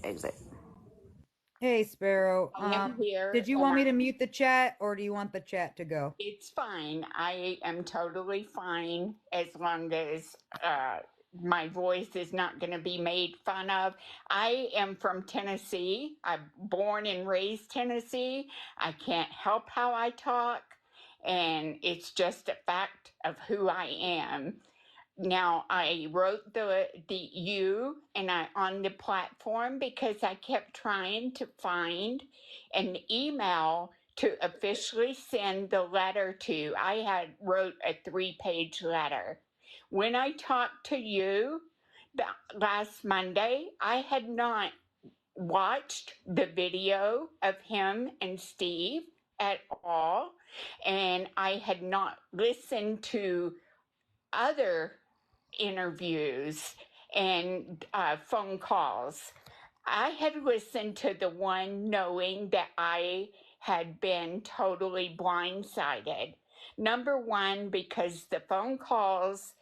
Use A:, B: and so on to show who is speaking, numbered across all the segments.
A: Exit.
B: Hey, Sparrow.
C: I am
B: Did
C: here
B: you
C: and
B: want me to mute the chat or do you want the chat to go?
C: it's fine. I am totally fine as long as my voice is not going to be made fun of. I am from Tennessee. I'm born and raised Tennessee. I can't help how I talk, and it's just a fact of who I am. Now I wrote the you and I on the platform because I kept trying to find an email to officially send the letter to. I had wrote a 3-page letter. When I talked to you last Monday, I had not watched the video of him and Steve at all, and I had not listened to other interviews and phone calls. I had listened to the one knowing that I had been totally blindsided. Number one, because the phone calls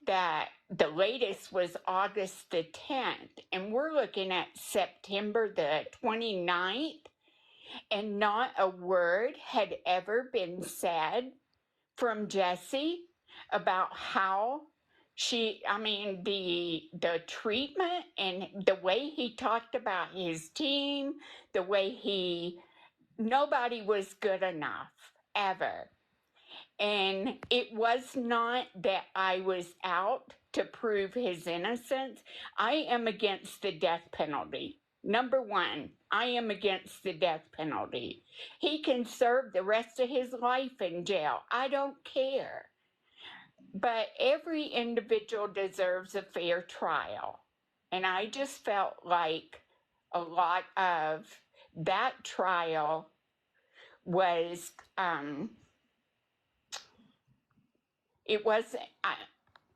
C: that the latest was August the 10th, and we're looking at September the 29th, and not a word had ever been said from Jesse about how the treatment and the way he talked about his team, the way nobody was good enough ever. And it was not that I was out to prove his innocence. I am against the death penalty. Number one, I am against the death penalty. He can serve the rest of his life in jail. I don't care. But every individual deserves a fair trial. And I just felt like a lot of that trial was, it was,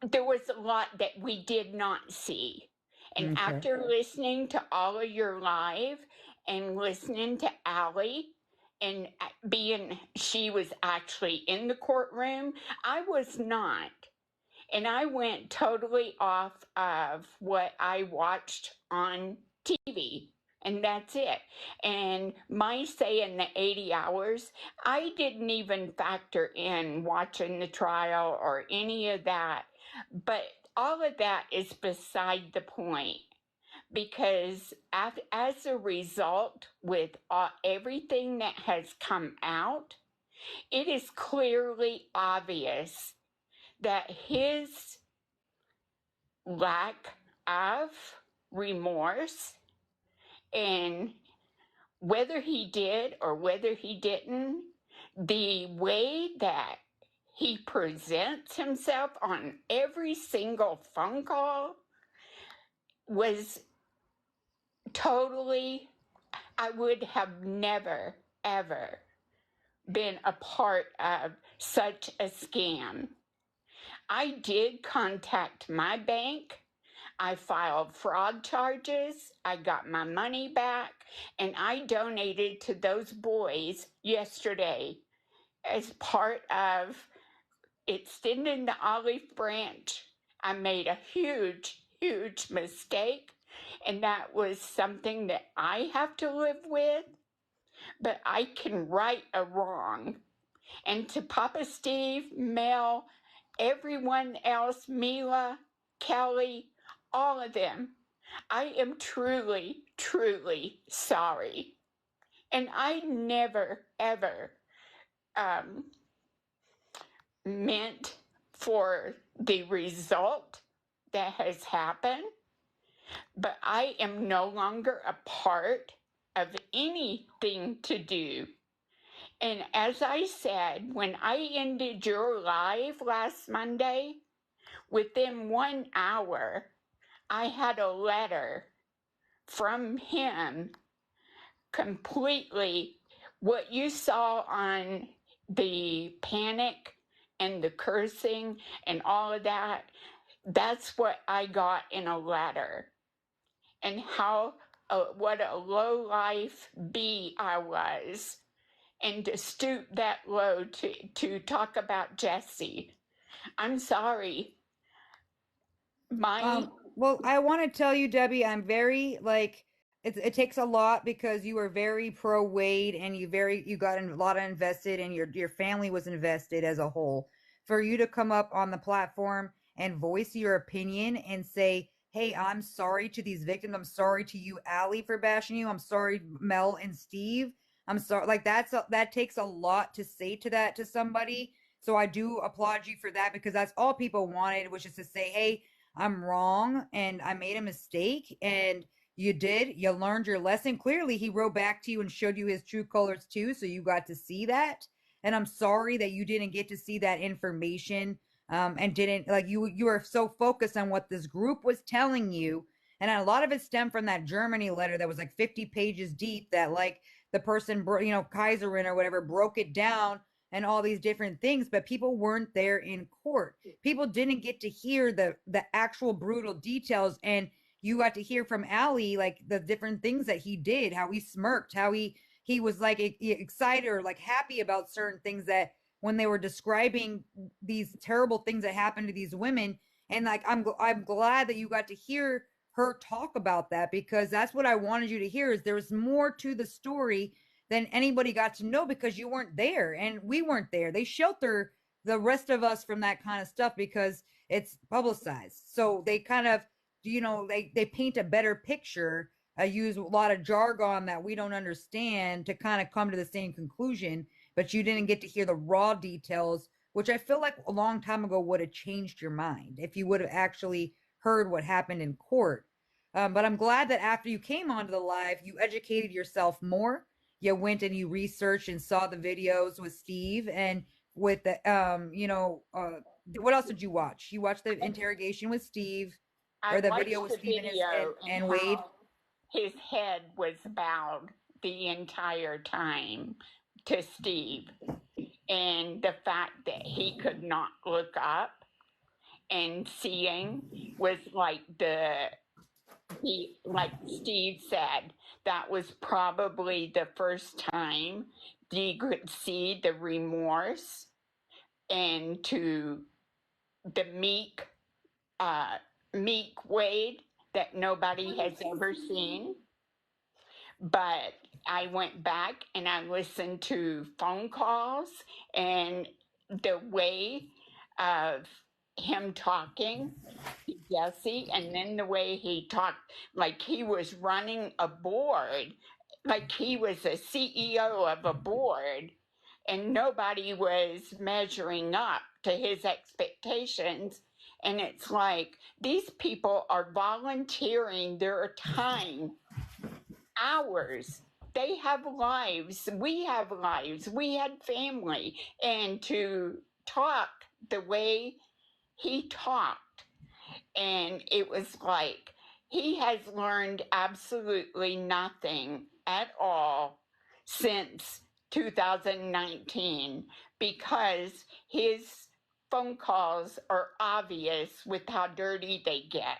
C: there was a lot that we did not see. And
B: Okay.
C: after listening to all of your live and listening to Allie and she was actually in the courtroom, I was not. And I went totally off of what I watched on TV. And that's it. And my say in the 80 hours, I didn't even factor in watching the trial or any of that. But all of that is beside the point because as a result, with everything that has come out, it is clearly obvious that his lack of remorse and whether he did or whether he didn't, the way that he presents himself on every single phone call was totally, I would have never, ever been a part of such a scam. I did contact my bank. I filed fraud charges. I got my money back, and I donated to those boys yesterday as part of extending the olive branch. I made a huge, huge mistake, and that was something that I have to live with, but I can right a wrong. And to Papa Steve, Mel, everyone else, Mila, Kelly, all of them, I am truly, truly sorry. And I never, ever um, meant for the result that has happened, but I am no longer a part of anything to do. And as I said, when I ended your live last Monday, within 1 hour, I had a letter from him completely what you saw on the panic and the cursing and all of that. That's what I got in a letter. And how, what a low life bee I was. And to stoop that low to talk about Jesse. I'm sorry. My
B: Well, I want to tell you, Debbie, I'm very like it takes a lot because you were very pro Wade and you got a lot of invested and your family was invested as a whole. For you to come up on the platform and voice your opinion and say, "Hey, I'm sorry to these victims. I'm sorry to you, Allie, for bashing you. I'm sorry, Mel and Steve. I'm sorry." Like that takes a lot to say to that to somebody. So I do applaud you for that because that's all people wanted was just to say, "Hey, I'm wrong and I made a mistake and you did. You learned your lesson. Clearly, he wrote back to you and showed you his true colors too, so you got to see that. And I'm sorry that you didn't get to see that information and didn't like you were so focused on what this group was telling you. And a lot of it stemmed from that Germany letter that was like 50 pages deep that like the person, Kaiserin or whatever, broke it down and all these different things, but people weren't there in court. People didn't get to hear the actual brutal details and you got to hear from Allie like the different things that he did, how he smirked, how he was like excited or like happy about certain things that when they were describing these terrible things that happened to these women. And like I'm glad that you got to hear her talk about that because that's what I wanted you to hear is there's more to the story than anybody got to know because you weren't there and we weren't there. They shelter the rest of us from that kind of stuff because it's publicized. So they kind of they paint a better picture. I use a lot of jargon that we don't understand to kind of come to the same conclusion, but you didn't get to hear the raw details, which I feel like a long time ago would have changed your mind if you would have actually heard what happened in court. But I'm glad that after you came onto the live, you educated yourself more. You went and you researched and saw the videos with Steve and with the what else did you watch? You watched the interrogation with Steve
C: I
B: or the
C: watched
B: video with
C: the
B: Steve and his
C: video and
B: and Wade.
C: how his head was bowed the entire time to Steve, and the fact that he could not look up and seeing was like like Steve said, that was probably the first time he could see the remorse and to the uh, meek Wade that nobody has ever seen. But I went back and I listened to phone calls and the way of him talking to Jesse, and then the way he talked like he was running a board, like he was a CEO of a board, and nobody was measuring up to his expectations. And it's like these people are volunteering their time, hours. They have lives. We have lives. We had family. And to talk the way he talked, and it was like he has learned absolutely nothing at all since 2019 because his phone calls are obvious with how dirty they get,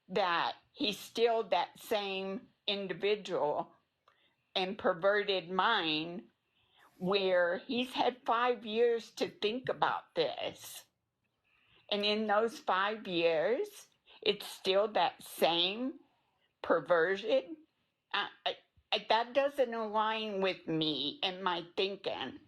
C: that he's still that same individual and perverted mind where he's had 5 years to think about this. And in those 5 years, it's still that same perversion. That doesn't align with me and my thinking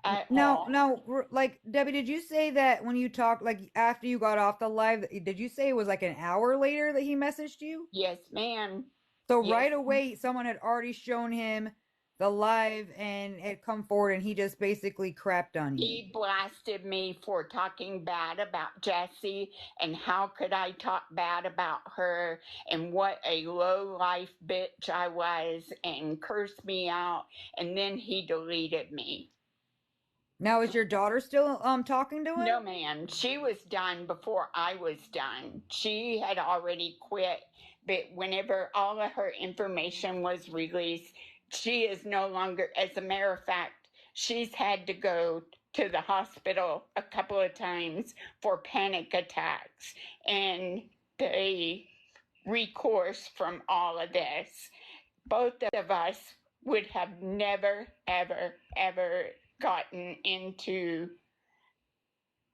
C: at
B: Now,
C: all.
B: now, like Debbie, did you say that when you talked, like after you got off the live, did you say it was like an hour later that he messaged you?
C: Yes, ma'am.
B: So
C: Yes.
B: right away, someone had already shown him the live and had come forward, and he just basically crapped on you.
C: He blasted me for talking bad about Jessie and how could I talk bad about her and what a low life bitch I was and cursed me out. And then he deleted me.
B: Now, is your daughter still talking to
C: No,
B: him?
C: ma'am. She was done before I was done. She had already quit. But whenever all of her information was released, she is no longer, as a matter of fact, she's had to go to the hospital a couple of times for panic attacks. And the recourse from all of this, both of us would have never, ever, ever gotten into,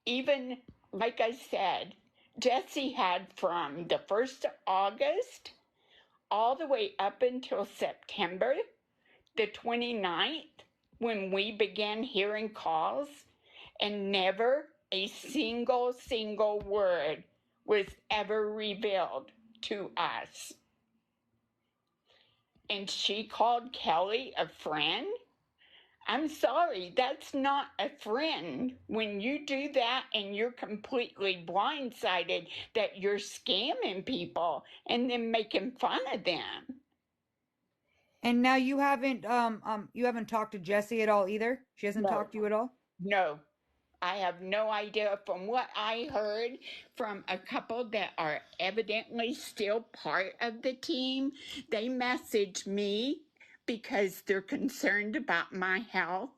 C: even like I said, Jesse had from the 1st of August all the way up until September the 29th when we began hearing calls, and never a single word was ever revealed to us. And she called Kelly a friend. I'm sorry, that's not a friend. When you do that and you're completely blindsided that you're scamming people and then making fun of them.
B: And now you haven't talked to Jessie at all either? She hasn't
C: No,
B: talked to you at all?
C: no, I have no idea. From what I heard from a couple that are evidently still part of the team, they messaged me because they're concerned about my health,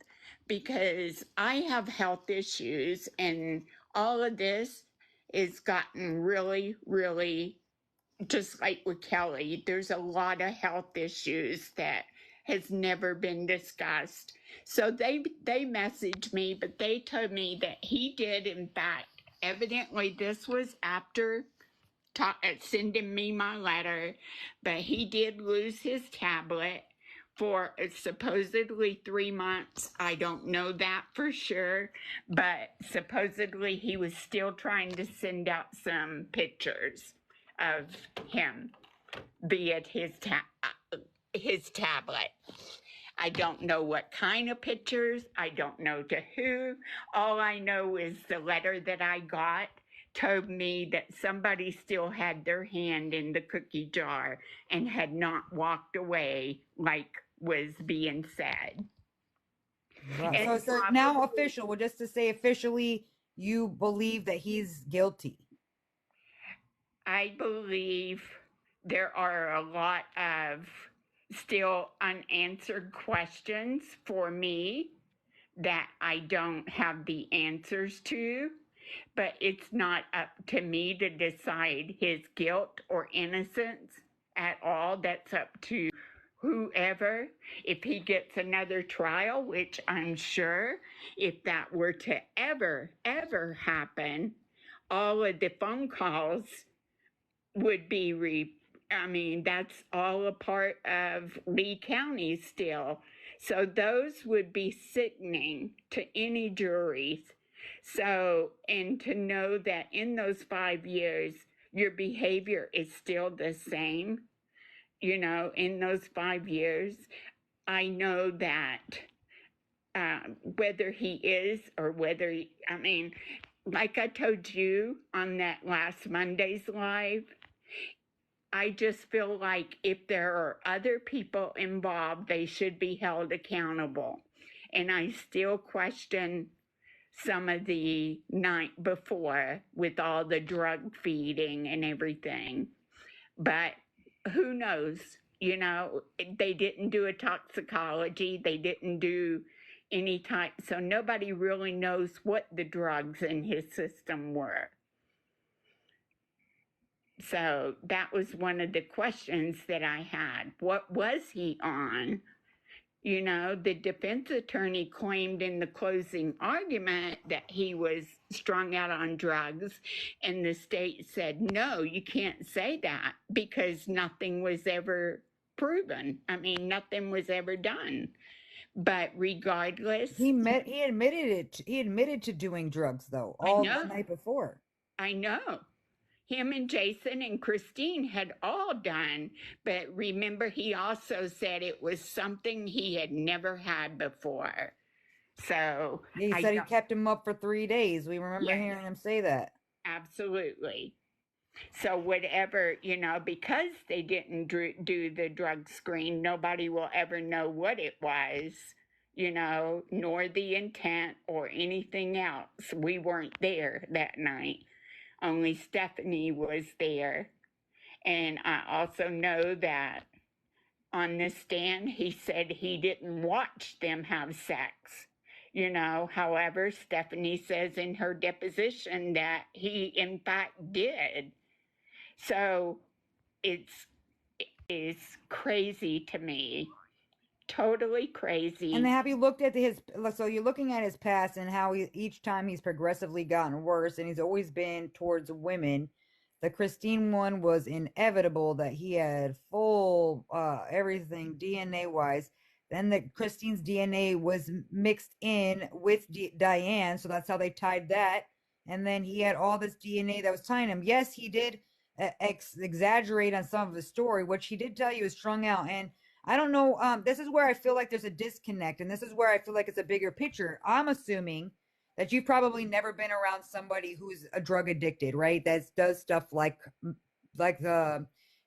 C: because I have health issues, and all of this has gotten really, just like with Kelly, there's a lot of health issues that has never been discussed. So they messaged me, but they told me that he did, in fact, evidently this was after sending me my letter, but he did lose his tablet for supposedly 3 months. I don't know that for sure, but supposedly he was still trying to send out some pictures of him via his tablet. I don't know what kind of pictures. I don't know to who. All I know is the letter that I got told me that somebody still had their hand in the cookie jar and had not walked away like was being said.
B: Right.
C: And
B: So now
C: probably,
B: official, well, just to say officially, you believe that he's guilty.
C: I believe there are a lot of still unanswered questions for me that I don't have the answers to, but it's not up to me to decide his guilt or innocence at all. That's up to whoever. If he gets another trial, which I'm sure, if that were to ever happen, all of the phone calls would be I mean, that's all a part of Lee County still. So those would be sickening to any juries. So, and to know that in those 5 years, your behavior is still the same, in those 5 years, I know that whether he is or whether, I mean, like I told you on that last Monday's live, I just feel like if there are other people involved, they should be held accountable. And I still question some of the night before with all the drug feeding and everything. But who knows? They didn't do a toxicology, they didn't do any type, so nobody really knows what the drugs in his system were. So that was one of the questions that I had. What was he on? The defense attorney claimed in the closing argument that he was strung out on drugs, and the state said, no, you can't say that because nothing was ever proven. I mean, nothing was ever done. But regardless,
B: He admitted it. He admitted to doing drugs though,
C: I
B: all the
C: know,
B: night before.
C: I know. Him and Jason and Christine had all done, but remember, he also said it was something he had never had before. So
B: Yeah, he
C: I
B: said he
C: don't,
B: kept him up for 3 days. We remember
C: yes,
B: hearing him say that.
C: absolutely. So whatever, because they didn't do the drug screen, nobody will ever know what it was, nor the intent or anything else. We weren't there that night. Only Stephanie was there. And I also know that on the stand, he said he didn't watch them have sex. However, Stephanie says in her deposition that he, in fact, did. So it's crazy to me, totally
B: And
C: crazy.
B: have you looked at so you're looking at his past and how each time he's progressively gotten worse and he's always been towards women. The Christine one was inevitable that he had full everything DNA wise. Then the Christine's DNA was mixed in with Diane, so that's how they tied that. And then he had all this DNA that was tying him. Yes, he did exaggerate on some of the story, which he did tell you is strung out. And I don't know. This is where I feel like there's a disconnect, and this is where I feel like it's a bigger picture. I'm assuming that you've probably never been around somebody who's a drug addicted, right? That does stuff like the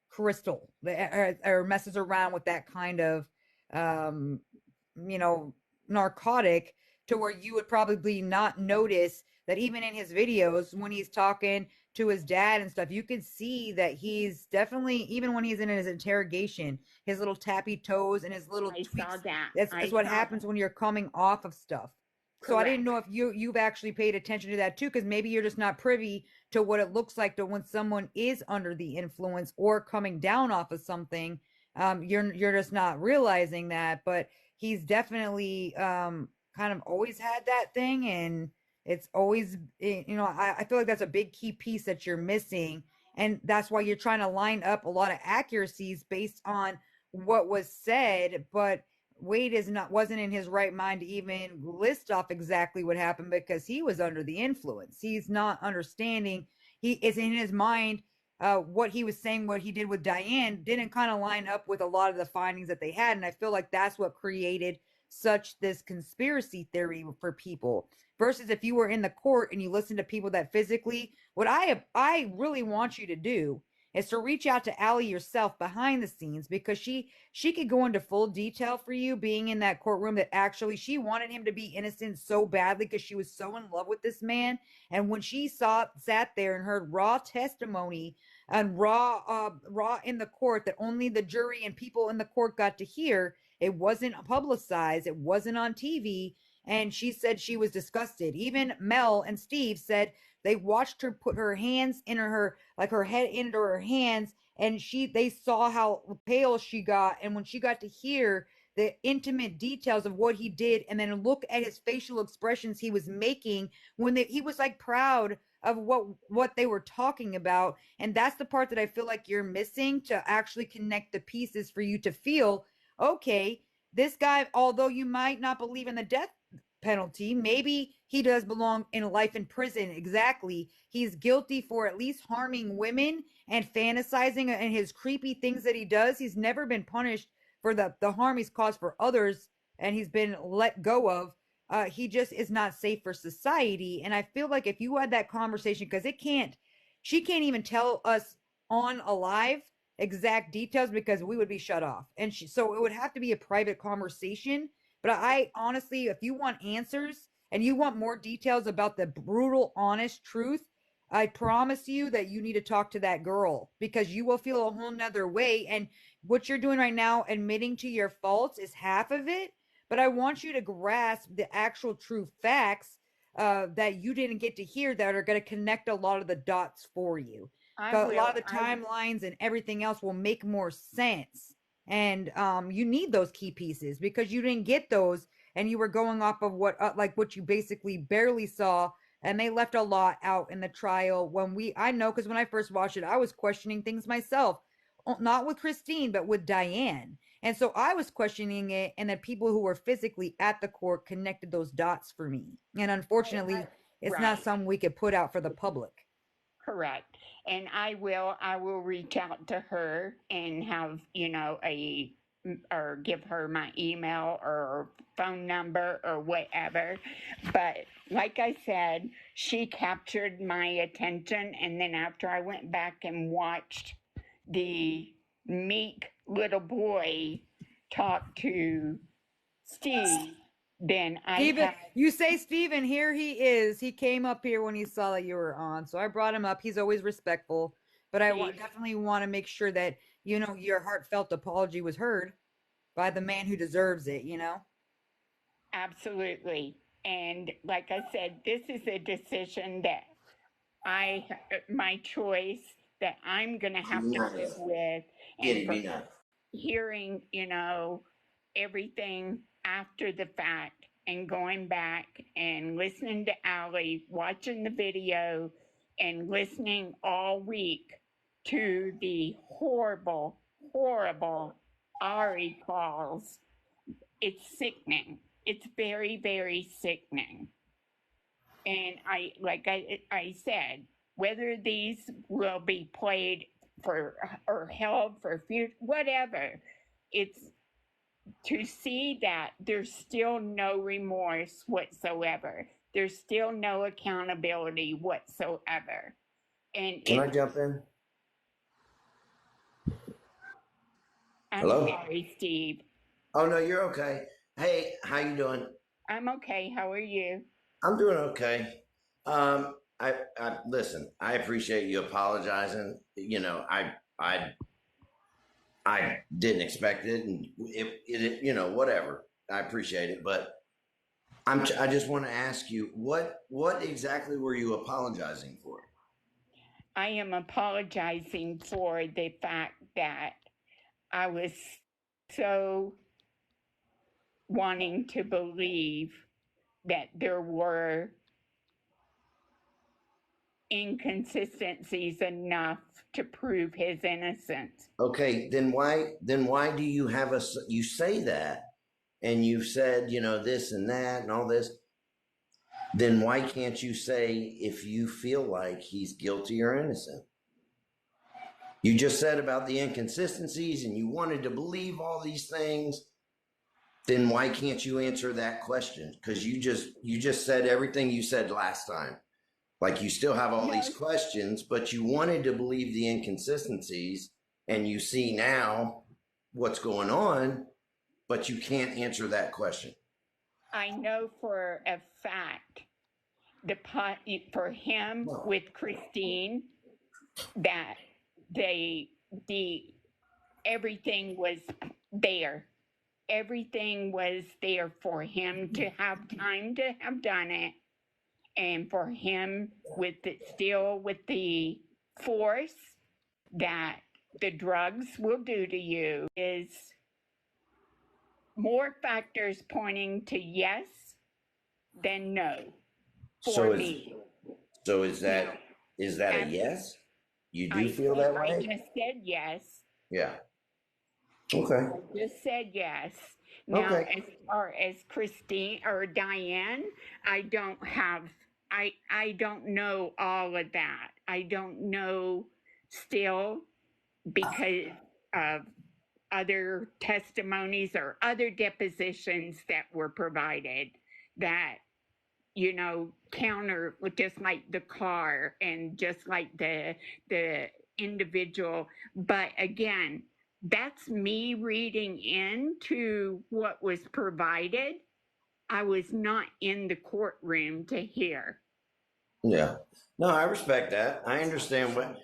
B: crystal or messes around with that kind of um, you know narcotic to where you would probably not notice that even in his videos when he's talking to his dad and stuff, you could see that he's definitely, even when he's in his interrogation, his little tappy toes and his little
C: I saw
B: tweaks.
C: that.
B: That's
C: I
B: what
C: saw
B: happens
C: that.
B: when you're coming off of stuff. So I didn't
C: Correct.
B: know if you've actually paid attention to that too, because maybe you're just not privy to what it looks like to when someone is under the influence or coming down off of something. You're just not realizing that, but he's definitely kind of always had that thing, and it's always I feel like that's a big key piece that you're missing, and that's why you're trying to line up a lot of accuracies based on what was said, but Wade is not wasn't in his right mind to even list off exactly what happened because he was under the influence. He's not understanding. He is in his mind. What he was saying, what he did with Diane, didn't kind of line up with a lot of the findings that they had, and I feel like that's what created such this conspiracy theory for people. Versus if you were in the court and you listen to people that physically, what I really want you to do is to reach out to Allie yourself behind the scenes because she could go into full detail for you being in that courtroom that actually she wanted him to be innocent so badly because she was so in love with this man. And when she sat there and heard raw testimony and raw in the court that only the jury and people in the court got to hear, it wasn't publicized, it wasn't on TV. And she said she was disgusted. Even Mel and Steve said they watched her put her hands in her, like her head into her hands, and they saw how pale she got, and when she got to hear the intimate details of what he did and then look at his facial expressions he was making when he was like proud of what they were talking about. And that's the part that I feel like you're missing to actually connect the pieces for you to feel okay, this guy, although you might not believe in the death penalty, maybe he does belong in life in prison. Exactly. He's guilty for at least harming women and fantasizing and his creepy things that he does. He's never been punished for the harm he's caused for others, and he's been let go of. He just is not safe for society. And I feel like if you had that conversation, because she can't even tell us on alive exact details because we would be shut off. And so it would have to be a private conversation. But I honestly, if you want answers and you want more details about the brutal, honest truth, I promise you that you need to talk to that girl because you will feel a whole nother way. And what you're doing right now, admitting to your faults, is half of it. But I want you to grasp the actual true facts that you didn't get to hear that are going to connect a lot of the dots for you.
C: I
B: A lot
C: will.
B: of the timelines and everything else will make more sense. And you need those key pieces because you didn't get those, and you were going off of what you basically barely saw, and they left a lot out in the trial. I know because when I first watched it, I was questioning things myself, not with Christine, but with Diane. And so I was questioning it, and then people who were physically at the court connected those dots for me. And unfortunately, it's not
C: Right.
B: something we could put out for the public.
C: Correct. And I will reach out to her and have, or give her my email or phone number or whatever. But like I said, she captured my attention. And then after I went back and watched the meek little boy talk to Steve, then I
B: Steven,
C: had
B: you say Steven, here he is. He came up here when he saw that you were on. So I brought him up. He's always respectful, but
C: Steve.
B: definitely want to make sure that, your heartfelt apology was heard by the man who deserves it.
C: Absolutely. And like I said, this is a decision that my choice that I'm going to have to live with. And for hearing, everything after the fact and going back and listening to Allie, watching the video, and listening all week to the horrible, horrible Ari calls, it's sickening. It's very, very sickening. And I said, whether these will be played for or held for future, whatever, it's to see that there's still no remorse whatsoever. There's still no accountability whatsoever. And
A: Can I jump in?
C: I'm
A: Hello?
C: sorry, Steve.
A: Oh no, you're okay. Hey, how you doing?
C: I'm okay. How are you?
A: I'm doing okay. I listen. I appreciate you apologizing. You know, I didn't expect it, and you know, whatever. I appreciate it, but I just want to ask you what exactly were you apologizing for?
C: I am apologizing for the fact that I was so wanting to believe that there were inconsistencies enough to prove his innocence.
A: Okay, then why do you have you say that, and you've said, you know, this and that and all this, then why can't you say if you feel like he's guilty or innocent? You just said about the inconsistencies and you wanted to believe all these things. Then why can't you answer that question? Because you just said everything you said last time. Like you still have all these questions, but you wanted to believe the inconsistencies, and you see now what's going on, but you can't answer that question.
C: I know for a fact for him with Christine that the everything was there. Everything was there for him to have time to have done it, and for him with the force that the drugs will do to you is more factors pointing to yes than no for me.
A: So is that a yes? You do feel that way?
C: I just said yes.
A: Yeah. Okay.
C: I just said yes. Now,
A: Okay.
C: as far as Christine or Diane, I don't know all of that. I don't know still because of other testimonies or other depositions that were provided that, you know, counter just like the car and just like the individual. But again, that's me reading into what was provided. I was not in the courtroom to hear.
A: Yeah. No, I respect that. I understand what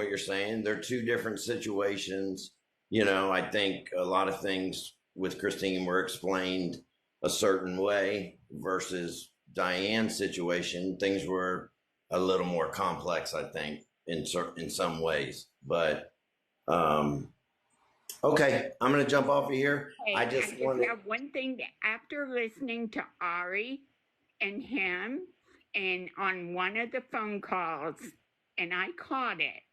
A: you're saying. They're two different situations. You know, I think a lot of things with Christine were explained a certain way versus Diane's situation. Things were a little more complex, I think, in some ways. But okay, I'm going to jump off of here.
C: Hey,
A: I just
C: have one thing. After listening to Ari and him, and on one of the phone calls, and I caught it,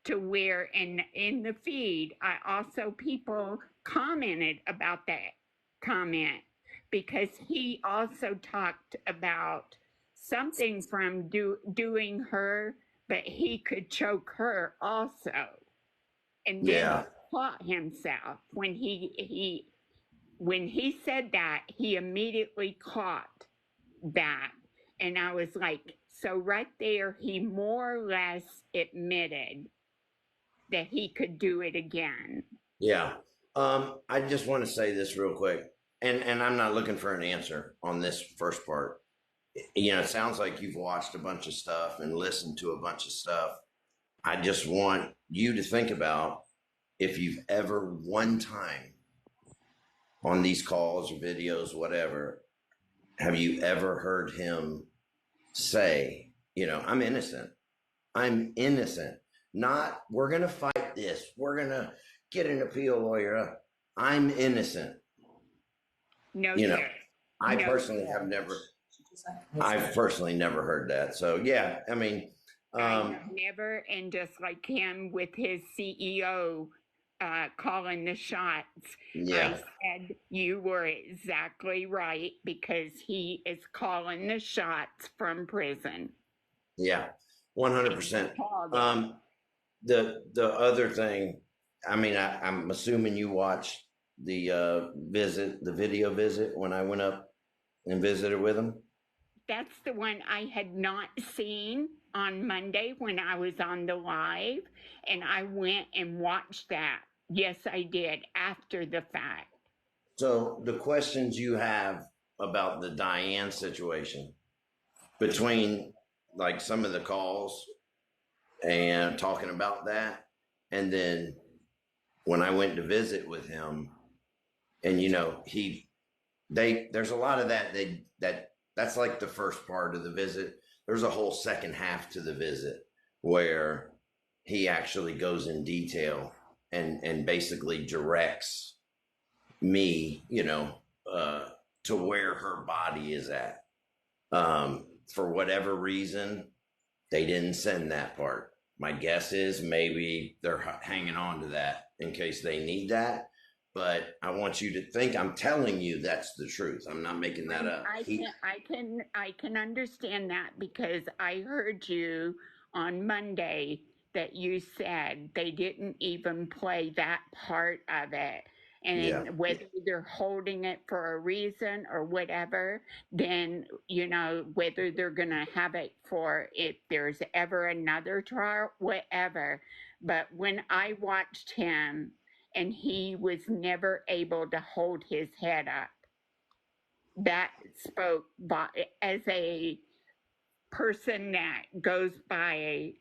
C: to where in the feed, I also people commented about that comment because he also talked about something from doing her, but he could choke her also. And then he caught himself when he said that, he immediately caught that. And I was like, so right there, he more or less admitted that he could do it again.
A: Yeah. I just want to say this real quick, and I'm not looking for an answer on this first part. You know, it sounds like you've watched a bunch of stuff and listened to a bunch of stuff. I just want you to think about if you've ever one time on these calls or videos, whatever, have you ever heard him say, you know, I'm innocent. I'm innocent. Not, we're going to fight this. We're going to get an appeal lawyer. I'm innocent.
C: No,
A: you know,
C: sir.
A: I've personally never heard that. So yeah, I mean,
C: I have never, and just like him with his CEO calling the shots,
A: Yeah.
C: I said you were exactly right because he is calling the shots from prison.
A: Yeah. 100%.
C: Called it.
A: The other thing, I mean, I'm assuming you watched the video visit when I went up and visited with him.
C: That's the one I had not seen on Monday when I was on the live, and I went and watched that. Yes, I did after the fact.
A: So the questions you have about the Diane situation between like some of the calls and talking about that, and then when I went to visit with him, and there's a lot of that's like the first part of the visit. There's a whole second half to the visit where he actually goes in detail and basically directs me, to where her body is at. For whatever reason, they didn't send that part. My guess is maybe they're hanging on to that in case they need that. But I want you to think I'm telling you that's the truth. I'm not making that up.
C: I can understand that because I heard you on Monday that you said they didn't even play that part of it. And whether they're holding it for a reason or whatever, then, whether they're going to have it for if there's ever another trial, whatever. But when I watched him, and he was never able to hold his head up, that spoke by, as a person that goes by,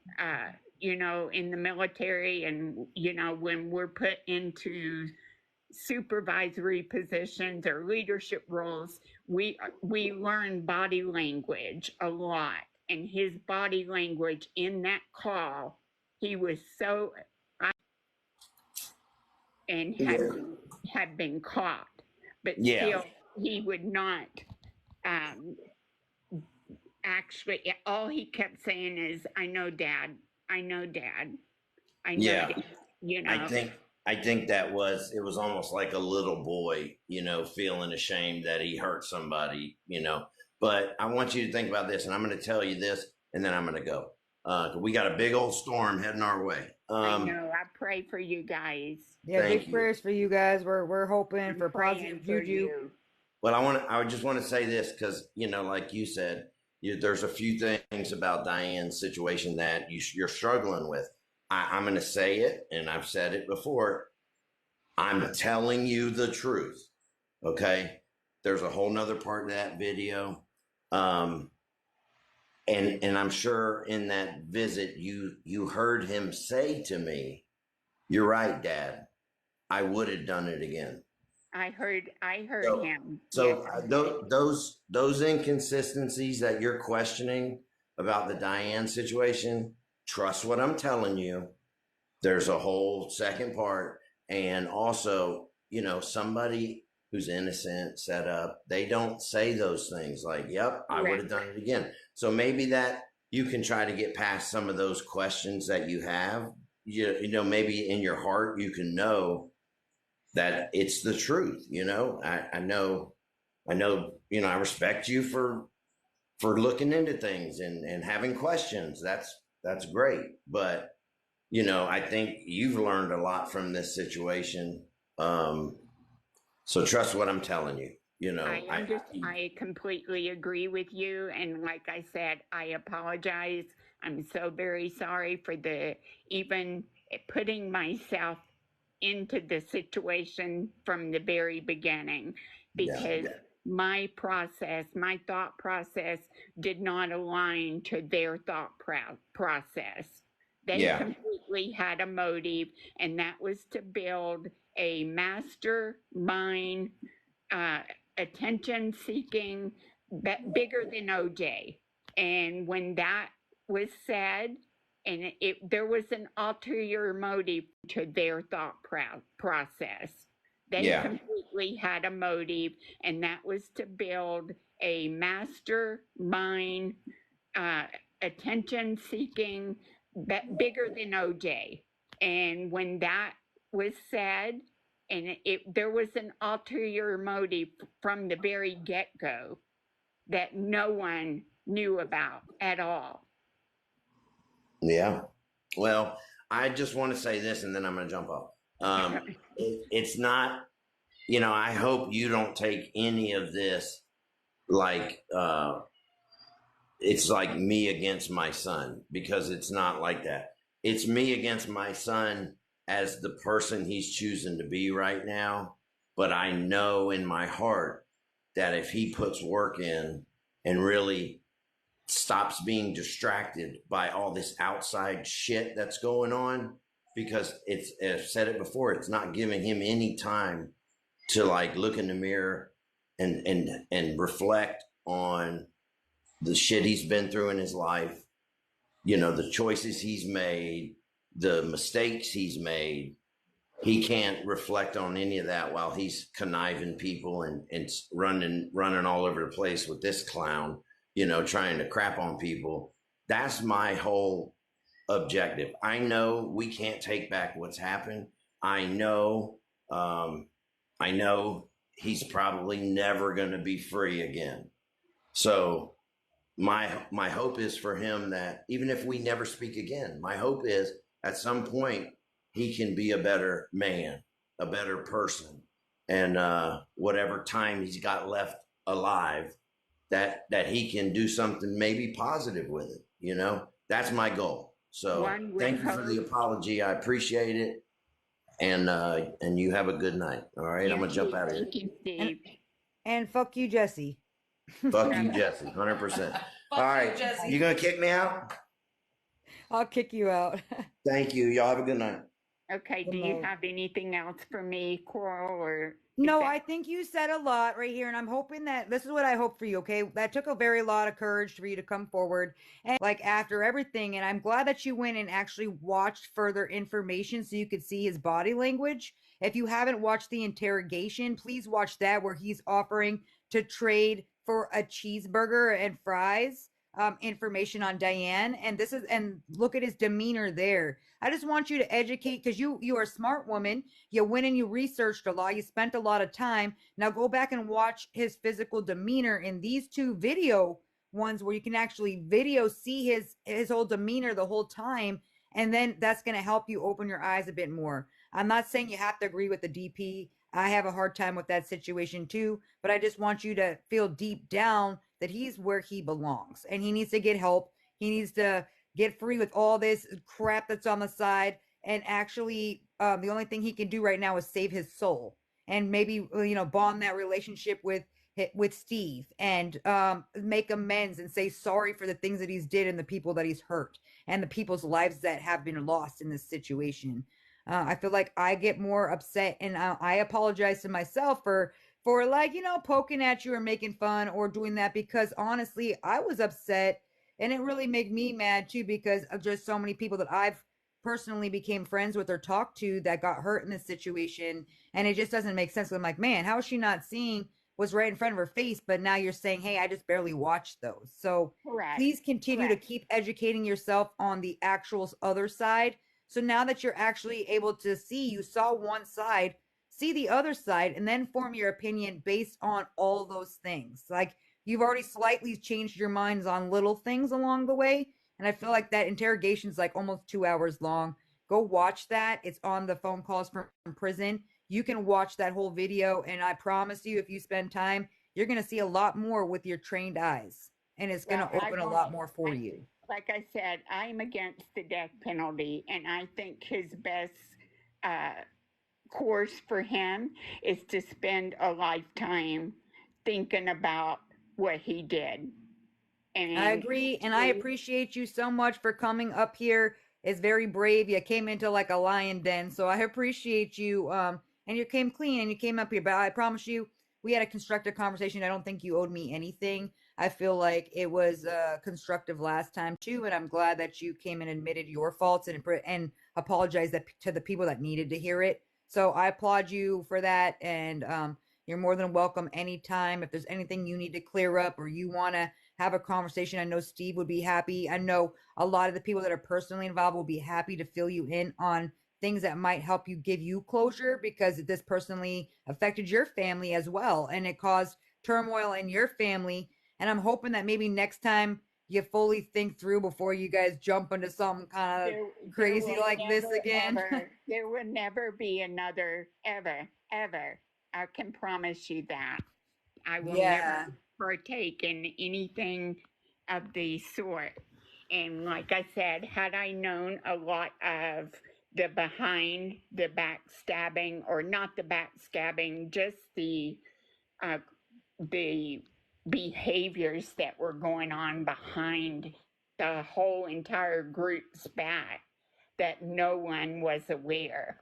C: in the military, and when we're put into supervisory positions or leadership roles, we learn body language a lot, and his body language in that call, he was so and had been caught, but still he would not actually. All he kept saying is, "I know, Dad. I know, Dad. I know, Dad."
A: I think it was almost like a little boy, feeling ashamed that he hurt somebody, But I want you to think about this, and I'm going to tell you this, and then I'm going to go. We got a big old storm heading our way.
C: I know. I pray for you guys.
B: Yeah, big prayers for you guys. We're hoping for positive juju.
A: Well, I just want to say this because, like you said, there's a few things about Diane's situation that you're struggling with. I'm going to say it, and I've said it before. I'm telling you the truth. Okay. There's a whole nother part of that video. And I'm sure in that visit, you heard him say to me, "You're right, Dad. I would have done it again."
C: I heard him.
A: So those inconsistencies that you're questioning about the Diane situation, trust what I'm telling you. There's a whole second part. And also, somebody who's innocent, set up, they don't say those things like, "Yep, I would have done it again." So maybe that you can try to get past some of those questions that you have. Maybe in your heart, you can know that it's the truth. I know, I respect you for looking into things and having questions. That's great. But, I think you've learned a lot from this situation. So trust what I'm telling you.
C: I completely agree with you. And like I said, I apologize. I'm so very sorry for even putting myself into the situation from the very beginning, because my thought process did not align to their thought process. They completely had a motive, and that was to build a mastermind, attention-seeking, bigger than OJ. And when that was said, and there was an ulterior motive to their thought process. They completely had a motive, and that was to build a mastermind, attention seeking, bigger than OJ. And when that was said, and there was an ulterior motive from the very get go that no one knew about at all.
A: Yeah. Well, I just want to say this, and then I'm going to jump off. It's not, I hope you don't take any of this like it's like me against my son, because it's not like that. It's me against my son as the person he's choosing to be right now. But I know in my heart that if he puts work in and really stops being distracted by all this outside shit that's going on, because I've said it before, it's not giving him any time to like look in the mirror and reflect on the shit he's been through in his life, the choices he's made, the mistakes he's made. He can't reflect on any of that while he's conniving people and running all over the place with this clown, trying to crap on people. That's my whole objective. I know we can't take back what's happened. I know he's probably never going to be free again. So my hope is for him that even if we never speak again, my hope is at some point he can be a better man, a better person, and whatever time he's got left alive, that he can do something maybe positive with it. That's my goal. So thank you for the apology. I appreciate it. And you have a good night. All right. I'm going to jump out of here.
C: Thank you, Steve.
B: And fuck you, Jesse.
A: Fuck you, Jesse. 100%. All right. You going to kick me out?
B: I'll kick you out.
A: Thank you. Y'all have a good night.
C: Okay. Do you have anything else for me, Coral, or?
B: No, I think you said a lot right here, and I'm hoping that this is what I hope for you. Okay, that took a very lot of courage for you to come forward, and like after everything, and I'm glad that you went and actually watched further information so you could see his body language. If you haven't watched the interrogation, please watch that, where he's offering to trade for a cheeseburger and fries. Information on Diane, and look at his demeanor there. I just want you to educate, because you are a smart woman. You went and you researched a lot. You spent a lot of time. Now go back and watch his physical demeanor in these two video ones, where you can actually see his whole demeanor the whole time, and then that's going to help you open your eyes a bit more. I'm not saying you have to agree with the DP. I have a hard time with that situation too, but I just want you to feel deep down that he's where he belongs, and he needs to get help. He needs to get free with all this crap that's on the side, and actually the only thing he can do right now is save his soul, and maybe bond that relationship with Steve, and make amends and say sorry for the things that he's did and the people that he's hurt and the people's lives that have been lost in this situation. I feel like I get more upset, and I apologize to myself for poking at you or making fun or doing that, because honestly, I was upset, and it really made me mad too, because of just so many people that I've personally became friends with or talked to that got hurt in this situation. And it just doesn't make sense. I'm like, man, how is she not seeing what's right in front of her face? But now you're saying, hey, I just barely watched those. So please continue to keep educating yourself on the actual other side. So now that you're actually able to see, you saw one side, see the other side, and then form your opinion based on all those things. Like, you've already slightly changed your minds on little things along the way. And I feel like that interrogation is like almost 2 hours long. Go watch that. It's on the phone calls from prison. You can watch that whole video. And I promise you, if you spend time, you're going to see a lot more with your trained eyes. And it's going to open a lot more for you.
C: Like I said, I'm against the death penalty. And I think his best course for him is to spend a lifetime thinking about what he did. And
B: I agree, and I appreciate you so much for coming up here. It's very brave. You came into like a lion den, so I appreciate you. And you came clean and you came up here, but I promise you, we had a constructive conversation. I don't think you owed me anything. I feel like it was constructive last time too, and I'm glad that you came and admitted your faults and apologized to the people that needed to hear it. So I applaud you for that, and You're more than welcome anytime. If there's anything you need to clear up or you want to have a conversation, I know Steve would be happy. I know a lot of the people that are personally involved will be happy to fill you in on things that might help you give you closure, because this personally affected your family as well and it caused turmoil in your family. And I'm hoping that maybe next time you fully think through before you guys jump into something kind of crazy like this again.
C: There will never be another ever. I can promise you that. I will
B: Yeah.
C: never partake in anything of the sort. And like I said, had I known a lot of the behind the backstabbing, or not the backstabbing, just uh, the behaviors that were going on behind the whole entire group's back, that no one was aware,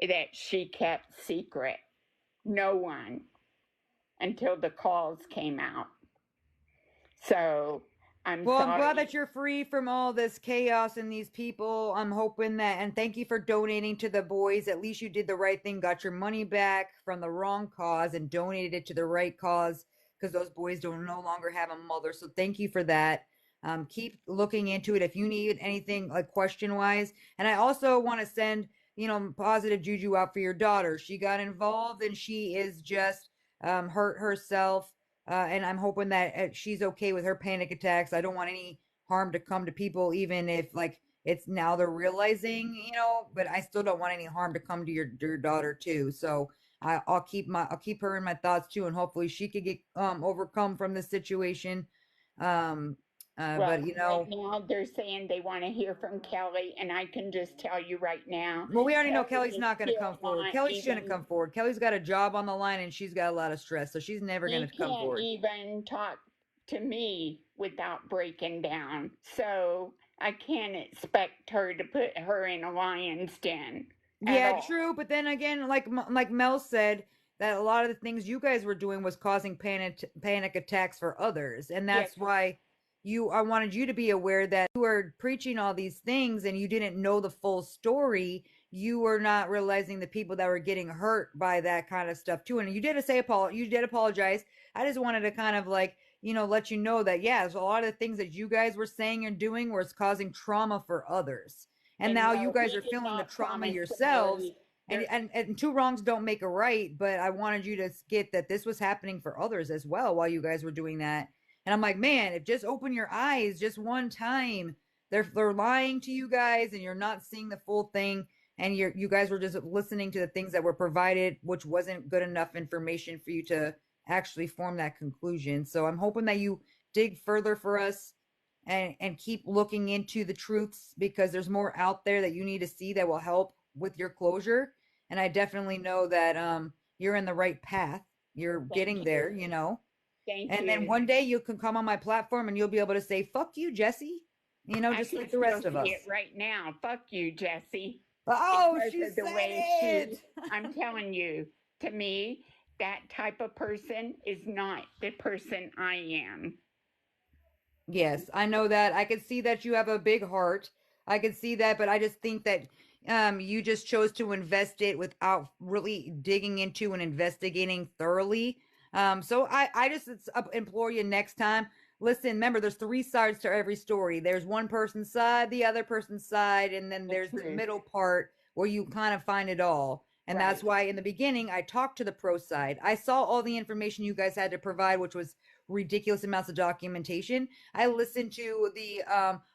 C: that she kept secret. No one, until the calls came out. So I'm
B: Well, I'm
C: sorry.
B: glad that you're free from all this chaos and these people. I'm hoping that, and thank you for donating to the boys. At least you did the right thing, got your money back from the wrong cause and donated it to the right cause, because those boys don't no longer have a mother. So thank you for that. Keep looking into it if you need anything like question wise. And I also want to send, positive juju out for your daughter. She got involved and she is just hurt herself, and I'm hoping that she's okay with her panic attacks. I don't want any harm to come to people, even if like it's now they're realizing, but I still don't want any harm to come to your daughter too. So I'll keep her in my thoughts too, and hopefully she could get overcome from this situation. Um,
C: Well,
B: but
C: right now they're saying they want to hear from Kelly, and I can just tell you right now,
B: well, we already know
C: Kelly
B: Kelly's
C: is
B: not going to
C: still
B: come forward.
C: not
B: Kelly shouldn't
C: even.
B: come forward. Kelly's got a job on the line and she's got a lot of stress, so she's never going
C: She
B: to come
C: can't
B: forward.
C: even talk to me without breaking down. So I can't expect her to put her in a lion's den at
B: Yeah,
C: all.
B: true. But then again, like Mel said, that a lot of the things you guys were doing was causing panic attacks for others, and
C: Yes,
B: that's why I wanted you to be aware that you were preaching all these things and you didn't know the full story. You were not realizing the people that were getting hurt by that kind of stuff too. And you did you did apologize. I just wanted to kind of like let you know that yes, a lot of the things that you guys were saying and doing was causing trauma for others, and
C: and
B: now you
C: no,
B: guys
C: we
B: are
C: did
B: feeling the
C: not
B: trauma
C: promise
B: yourselves.
C: somebody.
B: And,
C: There,
B: and two wrongs don't make a right, but I wanted you to get that this was happening for others as well while you guys were doing that. And I'm like, man, if just open your eyes just one time. They're lying to you guys and you're not seeing the full thing, and you guys were just listening to the things that were provided, which wasn't good enough information for you to actually form that conclusion. So I'm hoping that you dig further for us and keep looking into the truths, because there's more out there that you need to see that will help with your closure. And I definitely know that you're in the right path. You're
C: thank
B: getting there,
C: you, thank
B: And then
C: you.
B: one day you can come on my platform and you'll be able to say, fuck you, Jesse.
C: I
B: Just
C: can
B: like the
C: still
B: rest of
C: see
B: us.
C: it right now. Fuck you, Jesse.
B: Oh,
C: Because
B: she
C: of the
B: said
C: way
B: it.
C: I'm telling you, to me, that type of person is not the person I am.
B: Yes, I know that. I can see that you have a big heart. I can see that, but I just think that you just chose to invest it without really digging into and investigating thoroughly. So I just implore you next time. Listen, remember, there's three sides to every story. There's one person's side, the other person's side, and then
C: The
B: there's the
C: truth.
B: middle part where you kind of find it all. And that's
C: Right.
B: why in the beginning I talked to the pro side. I saw all the information you guys had to provide, which was ridiculous amounts of documentation. I listened to the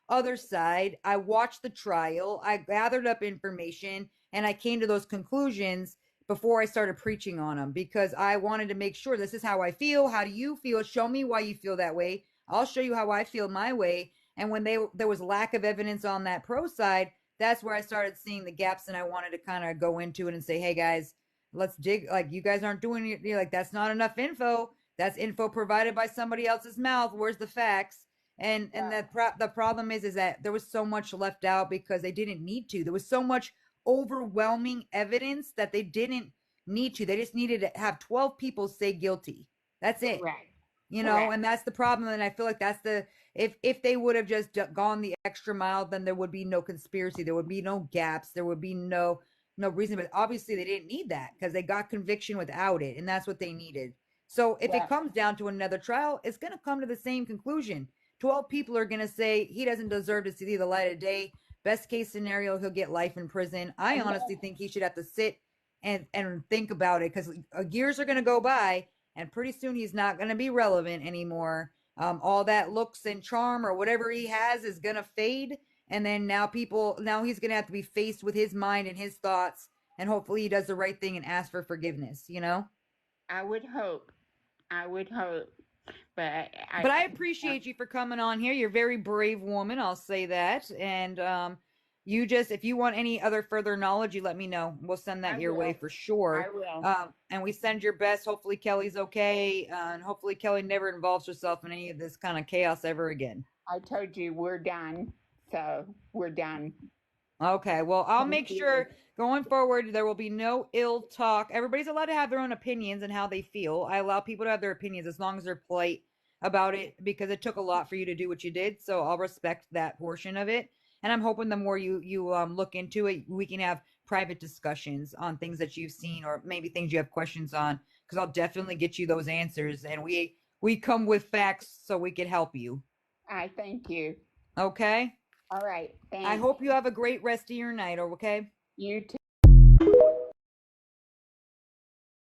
B: other side. I watched the trial. I gathered up information and I came to those conclusions before I started preaching on them, because I wanted to make sure this is how I feel. How do you feel? Show me why you feel that way. I'll show you how I feel my way. And when there was lack of evidence on that pro side, that's where I started seeing the gaps, and I wanted to kind of go into it and say, hey guys, let's dig. Like, you guys aren't doing it. You're like, that's not enough info. That's info provided by somebody else's mouth. Where's the facts? And the problem is that there was so much left out because they didn't need to. There was so much overwhelming evidence that they didn't need to. They just needed to have 12 people say guilty. That's it.
C: Correct.
B: And that's the problem. And I feel like that's if they would have just gone the extra mile, then there would be no conspiracy. There would be no gaps. There would be no no reason, but obviously they didn't need that because they got conviction without it, and that's what they needed. So if it comes down to another trial, it's going to come to the same conclusion. 12 people are going to say he doesn't deserve to see the light of day. Best case scenario, he'll get life in prison. I honestly think he should have to sit and think about it, because years are going to go by, and pretty soon he's not going to be relevant anymore. All that looks and charm or whatever he has is going to fade, and then now he's going to have to be faced with his mind and his thoughts, and hopefully he does the right thing and asks for forgiveness, you know?
C: I would hope. But
B: I appreciate you for coming on here. You're a very brave woman, I'll say that. And if you want any other further knowledge, you let me know. We'll send that your way for sure.
C: I will.
B: And we send your best. Hopefully Kelly's okay. And hopefully Kelly never involves herself in any of this kind of chaos ever again.
C: I told you we're done. So we're done.
B: Okay, well, I'll make sure going forward there will be no ill talk. Everybody's allowed to have their own opinions and how they feel. I allow people to have their opinions as long as they're polite about it, because it took a lot for you to do what you did. So I'll respect that portion of it. And I'm hoping the more you look into it, we can have private discussions on things that you've seen, or maybe things you have questions on, because I'll definitely get you those answers. And we come with facts so we can help you.
C: I thank you.
B: Okay.
C: All right. Thanks.
B: I hope you have a great rest of your night, okay?
C: You too.